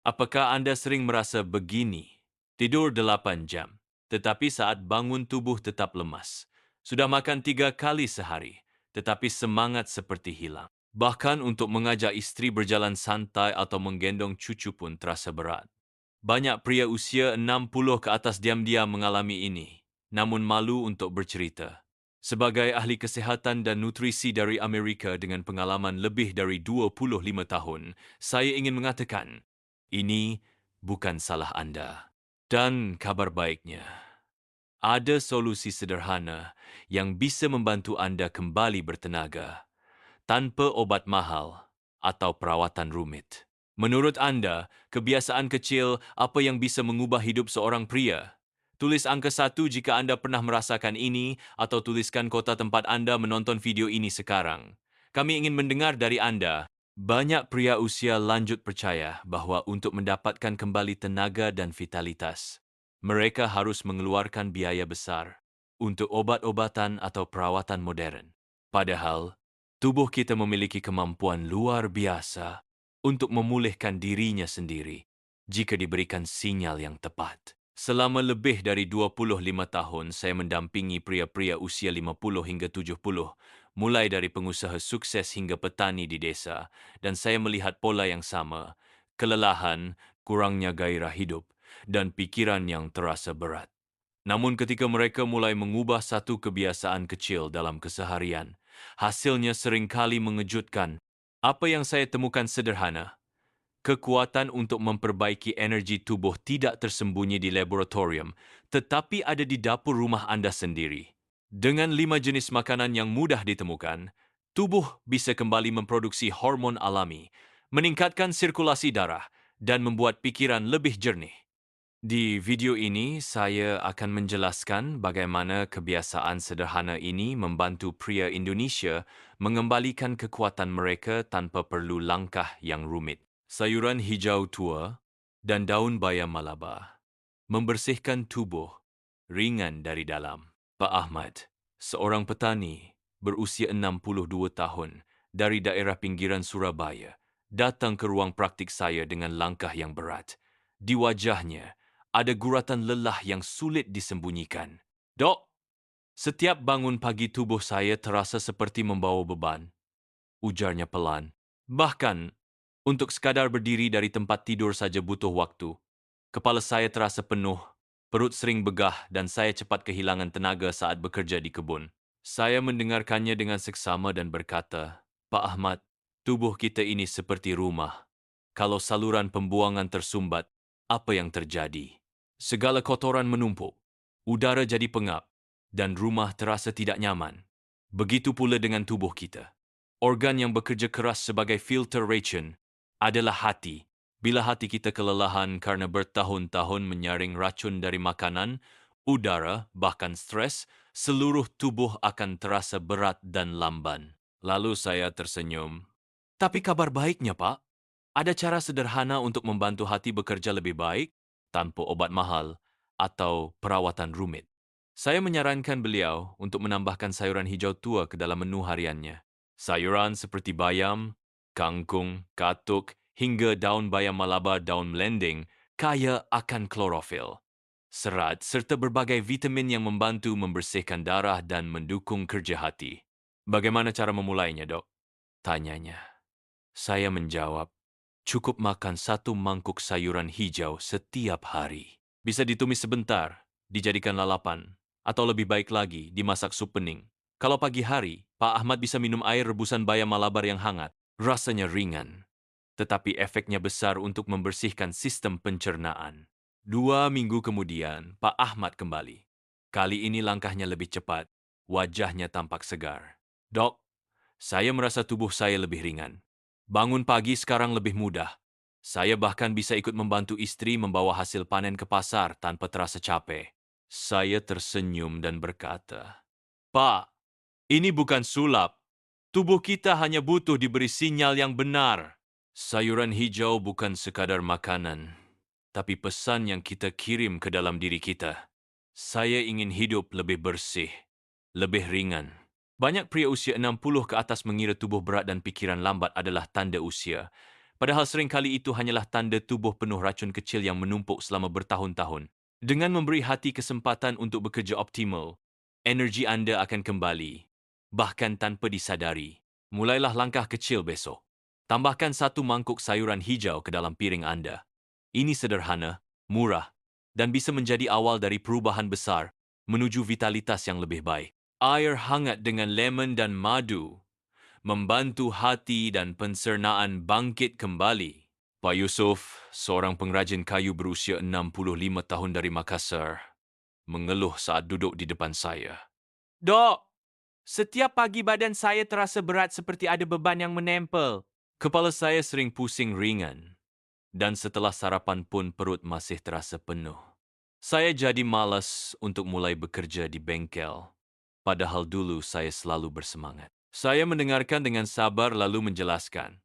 Apakah Anda sering merasa begini? Tidur 8 jam, tetapi saat bangun tubuh tetap lemas. Sudah makan 3 kali sehari, tetapi semangat seperti hilang. Bahkan untuk mengajak istri berjalan santai atau menggendong cucu pun terasa berat. Banyak pria usia 60 ke atas diam-diam mengalami ini, namun malu untuk bercerita. Sebagai ahli kesihatan dan nutrisi dari Amerika dengan pengalaman lebih dari 25 tahun, saya ingin mengatakan, ini bukan salah Anda. Dan kabar baiknya, ada solusi sederhana yang bisa membantu Anda kembali bertenaga tanpa obat mahal atau perawatan rumit. Menurut Anda, kebiasaan kecil apa yang bisa mengubah hidup seorang pria? Tulis angka 1 jika Anda pernah merasakan ini atau tuliskan kota tempat Anda menonton video ini sekarang. Kami ingin mendengar dari Anda. Banyak pria usia lanjut percaya bahwa untuk mendapatkan kembali tenaga dan vitalitas, mereka harus mengeluarkan biaya besar untuk obat-obatan atau perawatan modern. Padahal, tubuh kita memiliki kemampuan luar biasa untuk memulihkan dirinya sendiri jika diberikan sinyal yang tepat. Selama lebih dari 25 tahun, saya mendampingi pria-pria usia 50 hingga 70, mulai dari pengusaha sukses hingga petani di desa, dan saya melihat pola yang sama, kelelahan, kurangnya gairah hidup, dan pikiran yang terasa berat. Namun ketika mereka mulai mengubah satu kebiasaan kecil dalam keseharian, hasilnya seringkali mengejutkan. Apa yang saya temukan sederhana, kekuatan untuk memperbaiki energi tubuh tidak tersembunyi di laboratorium, tetapi ada di dapur rumah Anda sendiri. Dengan 5 jenis makanan yang mudah ditemukan, tubuh bisa kembali memproduksi hormon alami, meningkatkan sirkulasi darah, dan membuat pikiran lebih jernih. Di video ini, saya akan menjelaskan bagaimana kebiasaan sederhana ini membantu pria Indonesia mengembalikan kekuatan mereka tanpa perlu langkah yang rumit. Sayuran hijau tua dan daun bayam Malabar membersihkan tubuh ringan dari dalam. Pak Ahmad, seorang petani berusia 62 tahun dari daerah pinggiran Surabaya, datang ke ruang praktik saya dengan langkah yang berat. Di wajahnya, ada guratan lelah yang sulit disembunyikan. Dok, setiap bangun pagi tubuh saya terasa seperti membawa beban, ujarnya pelan. Bahkan, untuk sekadar berdiri dari tempat tidur saja butuh waktu. Kepala saya terasa penuh, perut sering begah dan saya cepat kehilangan tenaga saat bekerja di kebun. Saya mendengarkannya dengan seksama dan berkata, Pak Ahmad, tubuh kita ini seperti rumah. Kalau saluran pembuangan tersumbat, apa yang terjadi? Segala kotoran menumpuk, udara jadi pengap, dan rumah terasa tidak nyaman. Begitu pula dengan tubuh kita. Organ yang bekerja keras sebagai filter racun adalah hati. Bila hati kita kelelahan karena bertahun-tahun menyaring racun dari makanan, udara, bahkan stres, seluruh tubuh akan terasa berat dan lamban. Lalu saya tersenyum. Tapi kabar baiknya, Pak. Ada cara sederhana untuk membantu hati bekerja lebih baik tanpa obat mahal atau perawatan rumit. Saya menyarankan beliau untuk menambahkan sayuran hijau tua ke dalam menu hariannya. Sayuran seperti bayam, kangkung, katuk, hingga daun bayam Malabar daun melendeng kaya akan klorofil, serat, serta berbagai vitamin yang membantu membersihkan darah dan mendukung kerja hati. Bagaimana cara memulainya, dok? Tanyanya. Saya menjawab, cukup makan 1 mangkuk sayuran hijau setiap hari. Bisa ditumis sebentar, dijadikan lalapan, atau lebih baik lagi, dimasak sup bening. Kalau pagi hari, Pak Ahmad bisa minum air rebusan bayam Malabar yang hangat. Rasanya ringan, tetapi efeknya besar untuk membersihkan sistem pencernaan. 2 minggu kemudian, Pak Ahmad kembali. Kali ini langkahnya lebih cepat, wajahnya tampak segar. Dok, saya merasa tubuh saya lebih ringan. Bangun pagi sekarang lebih mudah. Saya bahkan bisa ikut membantu istri membawa hasil panen ke pasar tanpa terasa capek. Saya tersenyum dan berkata, Pak, ini bukan sulap. Tubuh kita hanya butuh diberi sinyal yang benar. Sayuran hijau bukan sekadar makanan, tapi pesan yang kita kirim ke dalam diri kita. Saya ingin hidup lebih bersih, lebih ringan. Banyak pria usia 60 ke atas mengira tubuh berat dan pikiran lambat adalah tanda usia. Padahal seringkali itu hanyalah tanda tubuh penuh racun kecil yang menumpuk selama bertahun-tahun. Dengan memberi hati kesempatan untuk bekerja optimal, energi anda akan kembali, bahkan tanpa disadari. Mulailah langkah kecil besok. Tambahkan 1 mangkuk sayuran hijau ke dalam piring anda. Ini sederhana, murah, dan bisa menjadi awal dari perubahan besar menuju vitalitas yang lebih baik. Air hangat dengan lemon dan madu membantu hati dan pencernaan bangkit kembali. Pak Yusuf, seorang pengrajin kayu berusia 65 tahun dari Makassar, mengeluh saat duduk di depan saya. Dok, setiap pagi badan saya terasa berat seperti ada beban yang menempel. Kepala saya sering pusing ringan, dan setelah sarapan pun perut masih terasa penuh. Saya jadi malas untuk mulai bekerja di bengkel, padahal dulu saya selalu bersemangat. Saya mendengarkan dengan sabar lalu menjelaskan,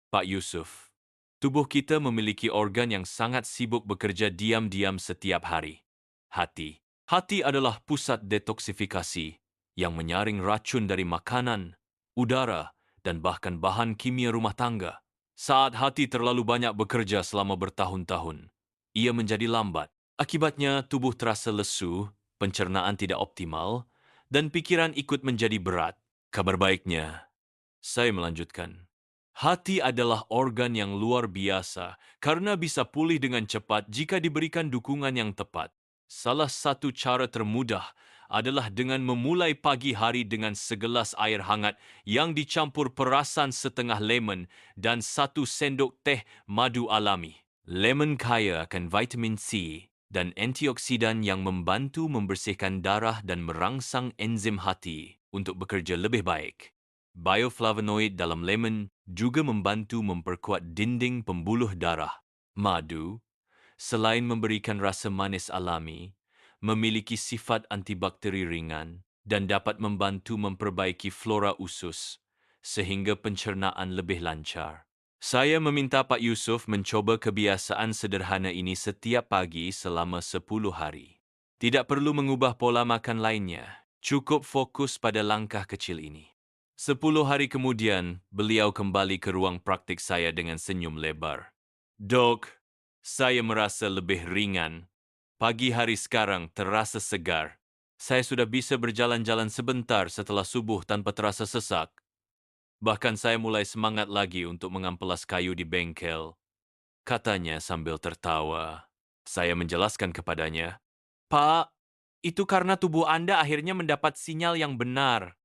Pak Yusuf, tubuh kita memiliki organ yang sangat sibuk bekerja diam-diam setiap hari. Hati. Hati adalah pusat detoksifikasi yang menyaring racun dari makanan, udara, dan bahkan bahan kimia rumah tangga. Saat hati terlalu banyak bekerja selama bertahun-tahun, ia menjadi lambat. Akibatnya tubuh terasa lesu, pencernaan tidak optimal, dan pikiran ikut menjadi berat. Kabar baiknya, saya melanjutkan. Hati adalah organ yang luar biasa karena bisa pulih dengan cepat jika diberikan dukungan yang tepat. Salah satu cara termudah adalah dengan memulai pagi hari dengan segelas air hangat yang dicampur perasan setengah lemon dan 1 sendok teh madu alami. Lemon kaya akan vitamin C dan antioksidan yang membantu membersihkan darah dan merangsang enzim hati untuk bekerja lebih baik. Bioflavonoid dalam lemon juga membantu memperkuat dinding pembuluh darah. Madu, selain memberikan rasa manis alami, memiliki sifat antibakteri ringan dan dapat membantu memperbaiki flora usus sehingga pencernaan lebih lancar. Saya meminta Pak Yusuf mencoba kebiasaan sederhana ini setiap pagi selama 10 hari. Tidak perlu mengubah pola makan lainnya, cukup fokus pada langkah kecil ini. 10 hari kemudian, beliau kembali ke ruang praktik saya dengan senyum lebar. Dok, saya merasa lebih ringan. Pagi hari sekarang terasa segar. Saya sudah bisa berjalan-jalan sebentar setelah subuh tanpa terasa sesak. Bahkan saya mulai semangat lagi untuk mengamplas kayu di bengkel, katanya sambil tertawa. Saya menjelaskan kepadanya, Pak, itu karena tubuh Anda akhirnya mendapat sinyal yang benar.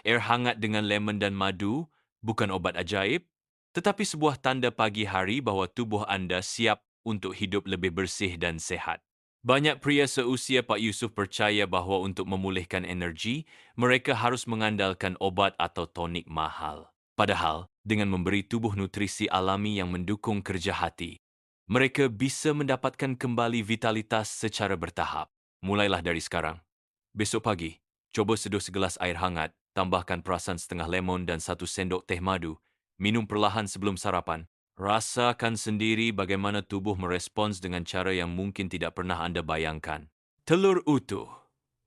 Air hangat dengan lemon dan madu bukan obat ajaib, tetapi sebuah tanda pagi hari bahwa tubuh Anda siap untuk hidup lebih bersih dan sehat. Banyak pria seusia Pak Yusuf percaya bahwa untuk memulihkan energi, mereka harus mengandalkan obat atau tonik mahal. Padahal, dengan memberi tubuh nutrisi alami yang mendukung kerja hati, mereka bisa mendapatkan kembali vitalitas secara bertahap. Mulailah dari sekarang. Besok pagi, coba seduh segelas air hangat, tambahkan perasan setengah lemon dan 1 sendok teh madu. Minum perlahan sebelum sarapan. Rasakan sendiri bagaimana tubuh merespons dengan cara yang mungkin tidak pernah Anda bayangkan. Telur utuh,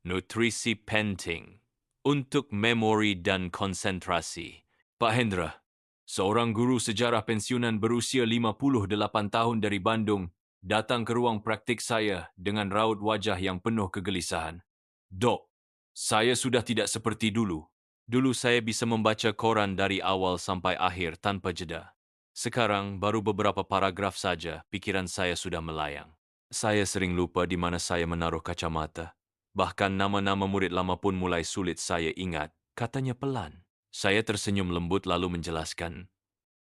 nutrisi penting untuk memori dan konsentrasi. Pak Hendra, seorang guru sejarah pensiunan berusia 58 tahun dari Bandung, datang ke ruang praktik saya dengan raut wajah yang penuh kegelisahan. Dok, saya sudah tidak seperti dulu. Dulu saya bisa membaca koran dari awal sampai akhir tanpa jeda. Sekarang baru beberapa paragraf saja, pikiran saya sudah melayang. Saya sering lupa di mana saya menaruh kacamata. Bahkan nama-nama murid lama pun mulai sulit saya ingat, katanya pelan. Saya tersenyum lembut lalu menjelaskan,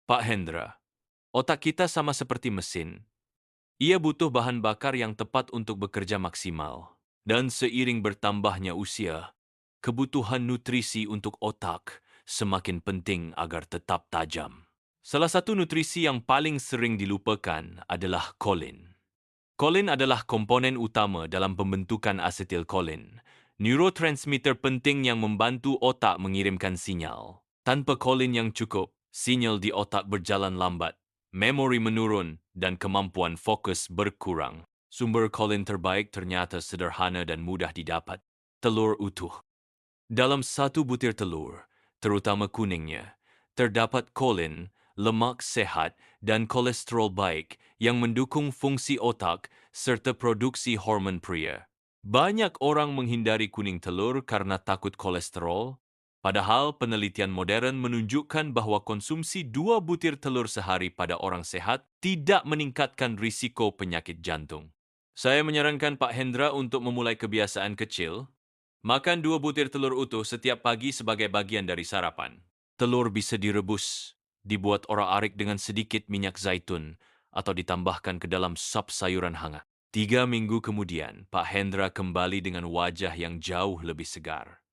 Pak Hendra, otak kita sama seperti mesin. Ia butuh bahan bakar yang tepat untuk bekerja maksimal. Dan seiring bertambahnya usia, kebutuhan nutrisi untuk otak semakin penting agar tetap tajam. Salah satu nutrisi yang paling sering dilupakan adalah kolin. Kolin adalah komponen utama dalam pembentukan asetilkolin, neurotransmitter penting yang membantu otak mengirimkan sinyal. Tanpa kolin yang cukup, sinyal di otak berjalan lambat, memori menurun, dan kemampuan fokus berkurang. Sumber kolin terbaik ternyata sederhana dan mudah didapat. Telur utuh. Dalam 1 butir telur, terutama kuningnya, terdapat kolin lemak sehat, dan kolesterol baik yang mendukung fungsi otak serta produksi hormon pria. Banyak orang menghindari kuning telur karena takut kolesterol, padahal penelitian modern menunjukkan bahwa konsumsi 2 butir telur sehari pada orang sehat tidak meningkatkan risiko penyakit jantung. Saya menyarankan Pak Hendra untuk memulai kebiasaan kecil. Makan 2 butir telur utuh setiap pagi sebagai bagian dari sarapan. Telur bisa direbus, dibuat orak-arik dengan sedikit minyak zaitun, atau ditambahkan ke dalam sup sayuran hangat. 3 minggu kemudian, Pak Hendra kembali dengan wajah yang jauh lebih segar.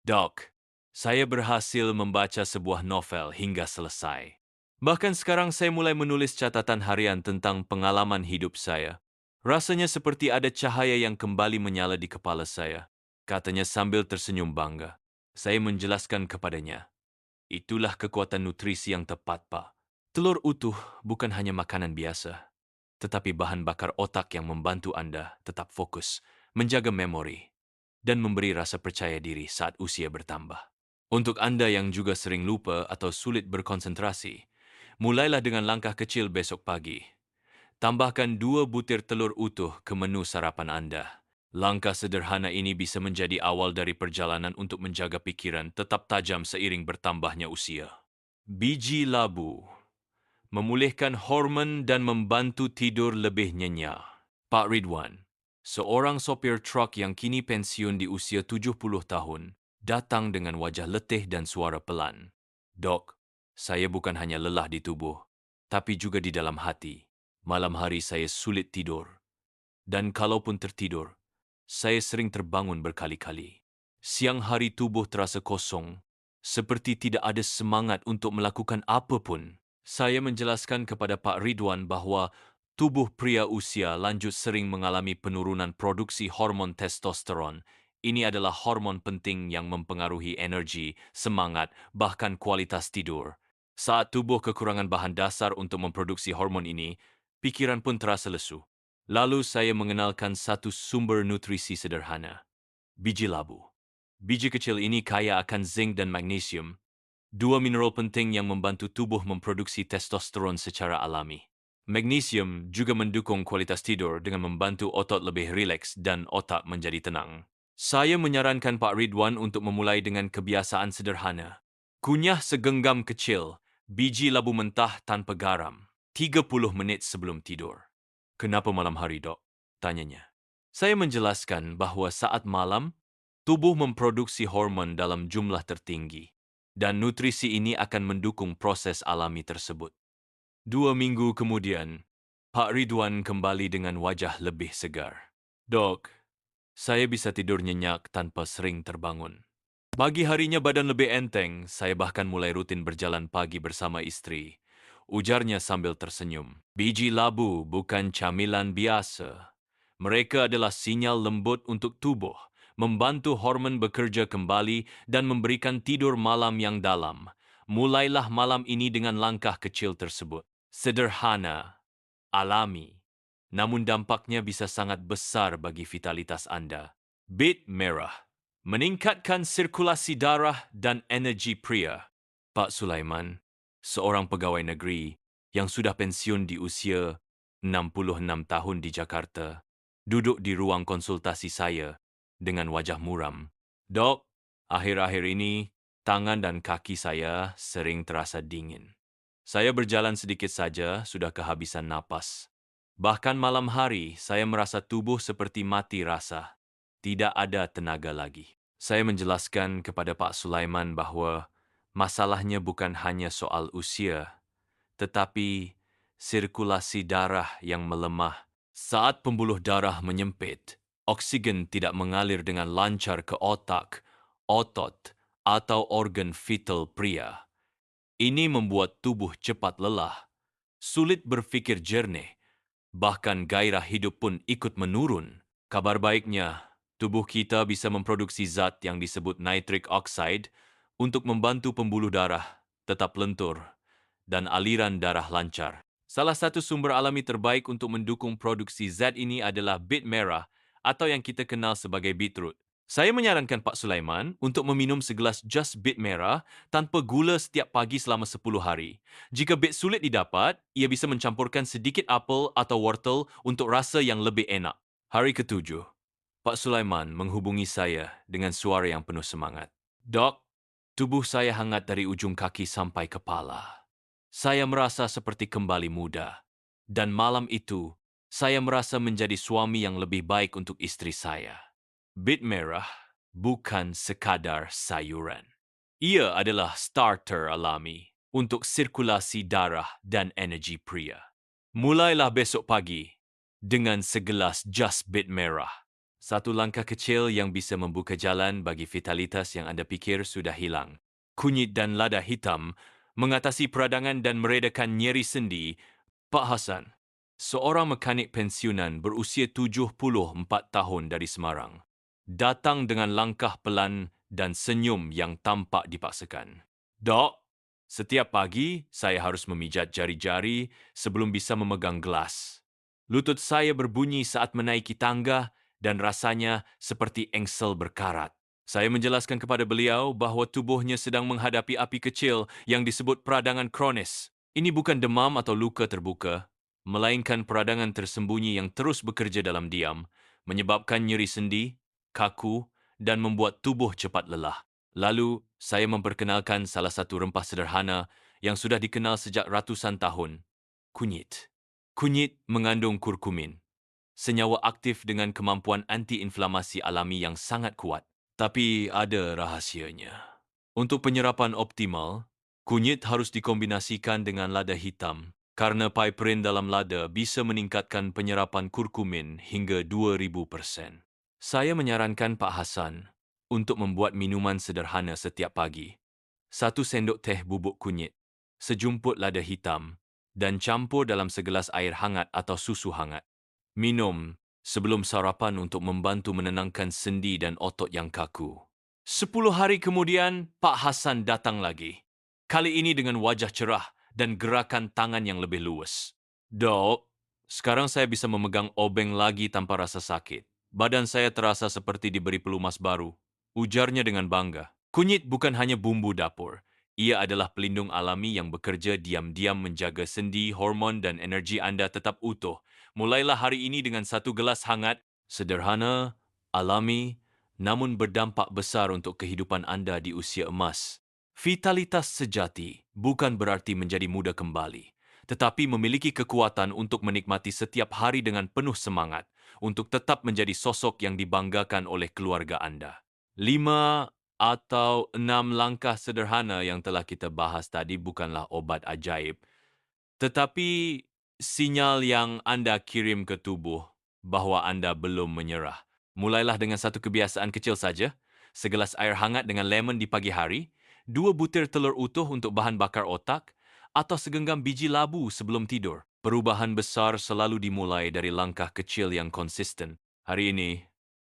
Dok, saya berhasil membaca sebuah novel hingga selesai. Bahkan sekarang saya mulai menulis catatan harian tentang pengalaman hidup saya. Rasanya seperti ada cahaya yang kembali menyala di kepala saya, katanya sambil tersenyum bangga. Saya menjelaskan kepadanya, itulah kekuatan nutrisi yang tepat, Pak. Telur utuh bukan hanya makanan biasa, tetapi bahan bakar otak yang membantu Anda tetap fokus, menjaga memori, dan memberi rasa percaya diri saat usia bertambah. Untuk Anda yang juga sering lupa atau sulit berkonsentrasi, mulailah dengan langkah kecil besok pagi. Tambahkan 2 butir telur utuh ke menu sarapan Anda. Langkah sederhana ini bisa menjadi awal dari perjalanan untuk menjaga pikiran tetap tajam seiring bertambahnya usia. Biji labu memulihkan hormon dan membantu tidur lebih nyenyak. Pak Ridwan, seorang sopir truk yang kini pensiun di usia 70 tahun, datang dengan wajah letih dan suara pelan. Dok, saya bukan hanya lelah di tubuh, tapi juga di dalam hati. Malam hari saya sulit tidur. Dan kalaupun tertidur, saya sering terbangun berkali-kali. Siang hari tubuh terasa kosong, seperti tidak ada semangat untuk melakukan apapun. Saya menjelaskan kepada Pak Ridwan bahwa tubuh pria usia lanjut sering mengalami penurunan produksi hormon testosteron. Ini adalah hormon penting yang mempengaruhi energi, semangat, bahkan kualitas tidur. Saat tubuh kekurangan bahan dasar untuk memproduksi hormon ini, pikiran pun terasa lesu. Lalu saya mengenalkan satu sumber nutrisi sederhana, biji labu. Biji kecil ini kaya akan zinc dan magnesium, 2 mineral penting yang membantu tubuh memproduksi testosteron secara alami. Magnesium juga mendukung kualitas tidur dengan membantu otot lebih rileks dan otak menjadi tenang. Saya menyarankan Pak Ridwan untuk memulai dengan kebiasaan sederhana. Kunyah segenggam kecil biji labu mentah tanpa garam, 30 menit sebelum tidur. Kenapa malam hari, Dok? Tanyanya. Saya menjelaskan bahwa saat malam, tubuh memproduksi hormon dalam jumlah tertinggi, dan nutrisi ini akan mendukung proses alami tersebut. 2 minggu kemudian, Pak Ridwan kembali dengan wajah lebih segar. Dok, saya bisa tidur nyenyak tanpa sering terbangun. Pagi harinya badan lebih enteng, saya bahkan mulai rutin berjalan pagi bersama istri. Ujarnya sambil tersenyum. Biji labu bukan camilan biasa. Mereka adalah sinyal lembut untuk tubuh, membantu hormon bekerja kembali dan memberikan tidur malam yang dalam. Mulailah malam ini dengan langkah kecil tersebut. Sederhana, alami, namun dampaknya bisa sangat besar bagi vitalitas Anda. Bit merah, meningkatkan sirkulasi darah dan energi pria. Pak Sulaiman, seorang pegawai negeri yang sudah pensiun di usia 66 tahun di Jakarta, duduk di ruang konsultasi saya dengan wajah muram. Dok, akhir-akhir ini tangan dan kaki saya sering terasa dingin. Saya berjalan sedikit saja sudah kehabisan napas. Bahkan malam hari saya merasa tubuh seperti mati rasa. Tidak ada tenaga lagi. Saya menjelaskan kepada Pak Sulaiman bahwa masalahnya bukan hanya soal usia, tetapi sirkulasi darah yang melemah. Saat pembuluh darah menyempit, oksigen tidak mengalir dengan lancar ke otak, otot, atau organ vital pria. Ini membuat tubuh cepat lelah, sulit berpikir jernih, bahkan gairah hidup pun ikut menurun. Kabar baiknya, tubuh kita bisa memproduksi zat yang disebut nitric oxide untuk membantu pembuluh darah tetap lentur dan aliran darah lancar. Salah satu sumber alami terbaik untuk mendukung produksi zat ini adalah bit merah atau yang kita kenal sebagai beetroot. Saya menyarankan Pak Sulaiman untuk meminum segelas jas bit merah tanpa gula setiap pagi selama 10 hari. Jika bit sulit didapat, ia bisa mencampurkan sedikit apel atau wortel untuk rasa yang lebih enak. Hari ketujuh, Pak Sulaiman menghubungi saya dengan suara yang penuh semangat. Dok, tubuh saya hangat dari ujung kaki sampai kepala. Saya merasa seperti kembali muda. Dan malam itu, saya merasa menjadi suami yang lebih baik untuk istri saya. Bit merah bukan sekadar sayuran. Ia adalah starter alami untuk sirkulasi darah dan energi pria. Mulailah besok pagi dengan segelas jas bit merah. Satu langkah kecil yang bisa membuka jalan bagi vitalitas yang Anda pikir sudah hilang. Kunyit dan lada hitam mengatasi peradangan dan meredakan nyeri sendi. Pak Hasan, seorang mekanik pensiunan berusia 74 tahun dari Semarang, datang dengan langkah pelan dan senyum yang tampak dipaksakan. Dok, setiap pagi saya harus memijat jari-jari sebelum bisa memegang gelas. Lutut saya berbunyi saat menaiki tangga dan rasanya seperti engsel berkarat. Saya menjelaskan kepada beliau bahawa tubuhnya sedang menghadapi api kecil yang disebut peradangan kronis. Ini bukan demam atau luka terbuka, melainkan peradangan tersembunyi yang terus bekerja dalam diam, menyebabkan nyeri sendi, kaku, dan membuat tubuh cepat lelah. Lalu, saya memperkenalkan salah satu rempah sederhana yang sudah dikenal sejak ratusan tahun, kunyit. Kunyit mengandung kurkumin, senyawa aktif dengan kemampuan antiinflamasi alami yang sangat kuat. Tapi ada rahasianya. Untuk penyerapan optimal, kunyit harus dikombinasikan dengan lada hitam karena piperin dalam lada bisa meningkatkan penyerapan kurkumin hingga 2000%. Saya menyarankan Pak Hasan untuk membuat minuman sederhana setiap pagi. 1 sendok teh bubuk kunyit, sejumput lada hitam, dan campur dalam segelas air hangat atau susu hangat. Minum sebelum sarapan untuk membantu menenangkan sendi dan otot yang kaku. 10 hari kemudian, Pak Hasan datang lagi. Kali ini dengan wajah cerah dan gerakan tangan yang lebih luas. Dok, sekarang saya bisa memegang obeng lagi tanpa rasa sakit. Badan saya terasa seperti diberi pelumas baru. Ujarnya dengan bangga. Kunyit bukan hanya bumbu dapur. Ia adalah pelindung alami yang bekerja diam-diam menjaga sendi, hormon, dan energi Anda tetap utuh. Mulailah hari ini dengan 1 gelas hangat, sederhana, alami, namun berdampak besar untuk kehidupan Anda di usia emas. Vitalitas sejati bukan berarti menjadi muda kembali, tetapi memiliki kekuatan untuk menikmati setiap hari dengan penuh semangat untuk tetap menjadi sosok yang dibanggakan oleh keluarga Anda. 5 atau 6 langkah sederhana yang telah kita bahas tadi bukanlah obat ajaib, tetapi sinyal yang Anda kirim ke tubuh bahwa Anda belum menyerah. Mulailah dengan satu kebiasaan kecil saja, segelas air hangat dengan lemon di pagi hari, 2 butir telur utuh untuk bahan bakar otak, atau segenggam biji labu sebelum tidur. Perubahan besar selalu dimulai dari langkah kecil yang konsisten. Hari ini,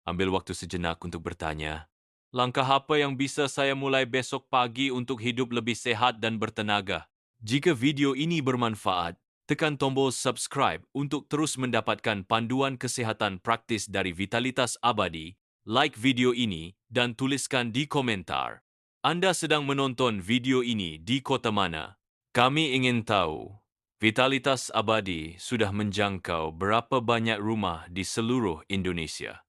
ambil waktu sejenak untuk bertanya, langkah apa yang bisa saya mulai besok pagi untuk hidup lebih sehat dan bertenaga? Jika video ini bermanfaat, tekan tombol subscribe untuk terus mendapatkan panduan kesehatan praktis dari Vitalitas Abadi, like video ini, dan tuliskan di komentar. Anda sedang menonton video ini di kota mana? Kami ingin tahu. Vitalitas Abadi sudah menjangkau berapa banyak rumah di seluruh Indonesia.